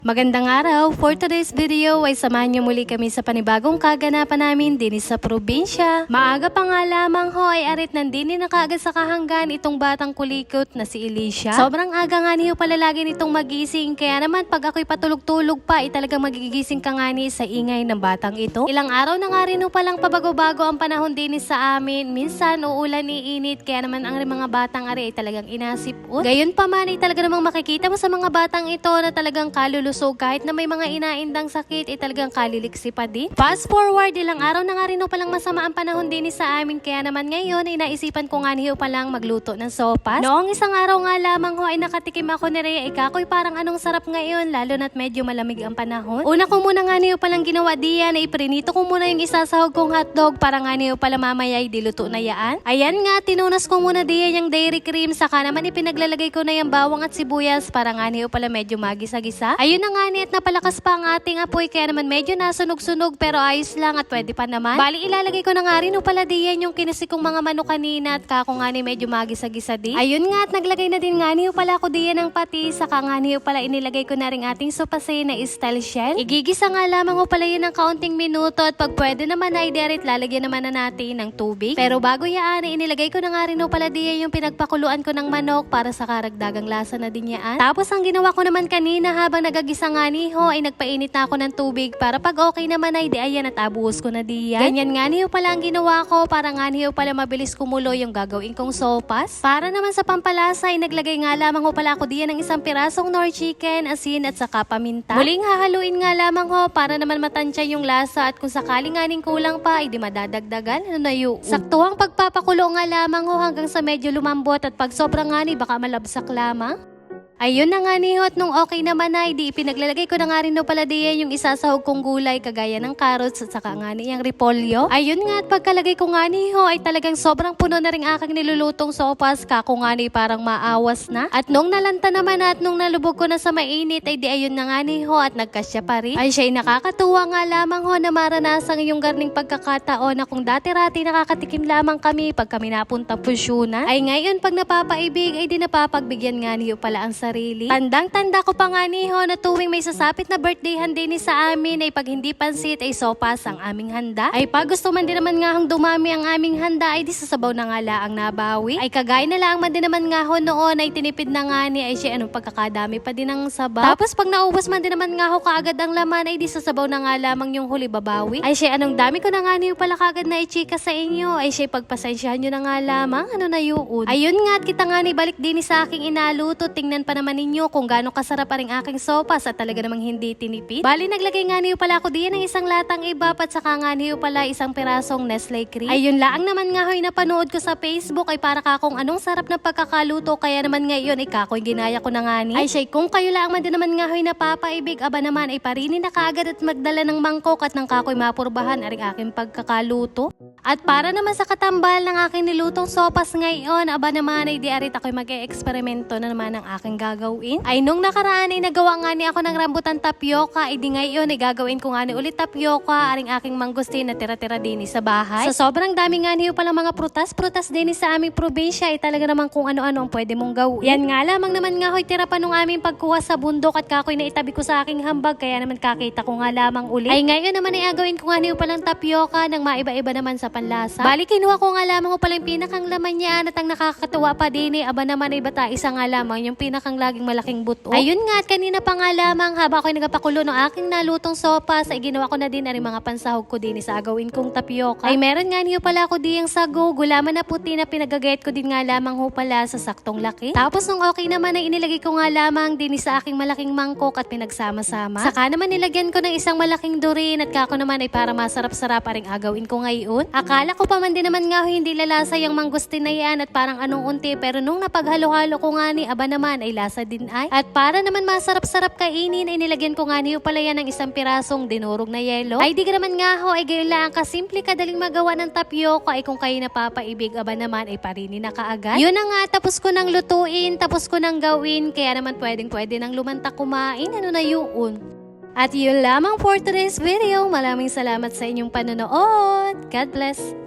Magandang araw! For today's video ay samahan niyo muli kami sa panibagong kaganapan namin din sa probinsya. Maaga pa nga lamang ho ay arit nandini na kaagad sa kahanggan itong batang kulikot na si Alicia. Sobrang aga nga niyo pala lagi nitong magising, kaya naman pag ako'y patulog-tulog pa ay talagang magigising ka nga ni sa ingay ng batang ito. Ilang araw na nga rin ho palang pabago-bago ang panahon din sa amin. Minsan uulan iinit, kaya naman ang mga batang ari ay talagang inasipot. Gayon pa man ay talaga namang makikita mo sa mga batang ito na talagang kaluluso. Kahit na may mga inaindang sakit, ay talagang kaliliksi pa din. Fast forward, ilang araw na nga rin palang masama ang panahon din sa amin. Kaya naman ngayon, ay naisipan ko nga niyo palang magluto ng sopas. Noong isang araw nga lamang ho, ay nakatikim ako ni Rhea. Ikakoy parang anong sarap ngayon, lalo na't medyo malamig ang panahon. Una ko muna nga niyo palang ginawa diyan, ay prinito ko muna yung isasahog kong hotdog para nga niyo pala mamaya ay diluto na yaan. Ayan nga, tinunas ko muna diyan yung dairy cream. Saka naman ipinaglalagay ko na yung bawang at sibuyas para nga niyo pala medyo magisa-gisa. Ayun na nga ni at napalakas pa ang ating apoy, kaya naman medyo nasunog-sunog pero ayos lang at pwede pa naman. Bali ilalagay ko na nga rin pala diyan yung kinisi kong mga manok kanina at kako nga ni medyo magisa-gisa din. Ayun nga at naglagay na din nga niyo pala ako diyan ng patis, saka nga niyo pala inilagay ko na rin ating sopase na style shell. Igigisa nga lamang ko pala yun ng kaunting minuto at pag pwede naman ay diret lalagyan naman na natin ng tubig. Pero bago yaan ay inilagay ko na nga rin pala diyan yung pinagpakuluan ko ng manok para sa karagdagang lasa na din yaan. Tapos ang ginawa ko naman kanina habang nagagisa nga niho ay nagpainit na ako ng tubig para pag okay naman ay di ayan at abuhos ko na diyan. Ganyan nga niho pala ang ginawa ko para nga niho pala mabilis kumulo yung gagawin kong sopas. Para naman sa pampalasa ay naglagay nga lamang ho pala ako diyan ng isang pirasong nor chicken, asin at saka paminta. Muling hahaluin nga lamang ho para naman matansya yung lasa at kung sakaling nganing kulang pa ay di madadagdagan. Ano na yun? Saktuhang pagpapakulo nga lamang ho hanggang sa medyo lumambot at pag sobrang nga ni baka malabsak lamang. Ayun na nga niho at nung okay naman ay di pinaglalagay ko na nga rin pala diyan yung isasahog kong gulay kagaya ng carrots at saka nga niyang repolyo. Ayun nga at pagkalagay ko nga niho ay talagang sobrang puno na rin aking nilulutong sopas, kako nga ni parang maawas na. At nung nalanta naman at nung nalubog ko na sa mainit ay di ayun na nga niho at nagkasya pa rin. Ay siya'y nakakatuwa nga lamang ho na maranasang yung garning pagkakataon na kung dati-rati nakakatikim lamang kami pag kami napunta pusyunan. Ay ngayon pag napapaibig ay di napapagbigyan nga niyo pala ang sarili. Tandang-tanda ko pa nga niho na tuwing may sasapit na birthdayhan din sa amin ay pag hindi pansit ay sopas ang aming handa. Ay pag gusto man din naman nga hang dumami ang aming handa ay di sasabaw na nga laang nabawi. Ay kagaya na lang man din naman nga ho noon ay tinipid na nga ni ay siya anong pagkakadami pa din ang sabaw. Tapos pag naubos man din naman nga ho kaagad ang laman ay di sasabaw na nga lamang yung huli babawi. Ay siya anong dami ko na nga niyo pala kagad na ichika sa inyo ay siya pagpasensyahan nyo na nga lamang ano na yun. Ayun nga at kita nga ni balik din sa aking inaluto, tingnan pa naman ninyo kung gaano kasarap pa rin aking sopas at talaga namang hindi tinipid. Bali naglagay nga niyo pala ako diyan ng isang latang ibap at saka nga niyo pala isang pirasong Nestle cream. Ayun lang naman nga ho'y napanood ko sa Facebook ay para kakong anong sarap na pagkakaluto, kaya naman ngayon ay kako'y ginaya ko na nga ni. Ay siya'y kung kayo lang man din naman nga ho'y napapaibig aba naman ay parinin na kaagad at magdala ng mangkok at ng kako'y mapurbahan aring aking pagkakaluto. At para naman sa katambal ng aking nilutong sopas ngayon, aba naman ay di arit ako'y mag-e-eksperimento na naman ng aking gagawin. Ay nung nakaraan ay nagawa nga ni ako ng rambutan tapioca, ay di ngayon ay gagawin ko nga ni ulit tapioca aring aking mangustin na tira-tira din sa bahay. Sa sobrang dami nga niyo pala mga prutas din sa aming probinsya ay talaga naman kung ano-ano ang pwede mong gawin. Yan nga lamang naman nga ho'y tira pa nung aming pagkuha sa bundok at kako'y naitabi ko sa aking hambag, kaya naman kakita ko nga lamang ulit. Ay ngayon naman ay agawin ko nga niyo palang tapioca ng maiba-iba naman sa panlasa. Bali kinuha ko nga lamang ko pala yung pinakang laman niya at ang nakakatuwa pa din aba naman ay bata isa nga lamang yung pinakang laging malaking buto. Ayun nga at kanina pa nga lamang habang ako'y nagapakulo ng aking nalutong sopas ay ginawa ko na din ang mga pansahog ko din sa agawin kong tapioca. Ay meron nga niyo pala ako diyang sago, gulaman na puti na pinagagayat ko din nga lamang ho pala sa saktong laki. Tapos nung okay naman ay inilagay ko nga lamang din sa aking malaking mangkok at pinagsama-sama. Saka naman nilagyan ko ng isang malaking durin at kako naman ay para masarap-sarap aring agawin ko ngayon. Akala ko pa man din naman nga ho hindi lalasa yung mangustin na yan at parang anong unti, pero nung napaghalo-halo ko nga ni aba naman ay lasa din ay. At para naman masarap-sarap kainin ay nilagyan ko nga niyo pala yan ng isang pirasong dinurog na yelo. Ay di ka naman nga ho ay gayon lang kasimple kadaling magawa ng tapioca ay kung kayo napapaibig aba naman ay parinin na kaagad. Yun na nga, tapos ko nang lutuin, tapos ko nang gawin, kaya naman pwede nang lumanta kumain, ano na yun. At yun lamang for today's video. Maraming salamat sa inyong panonood. God bless!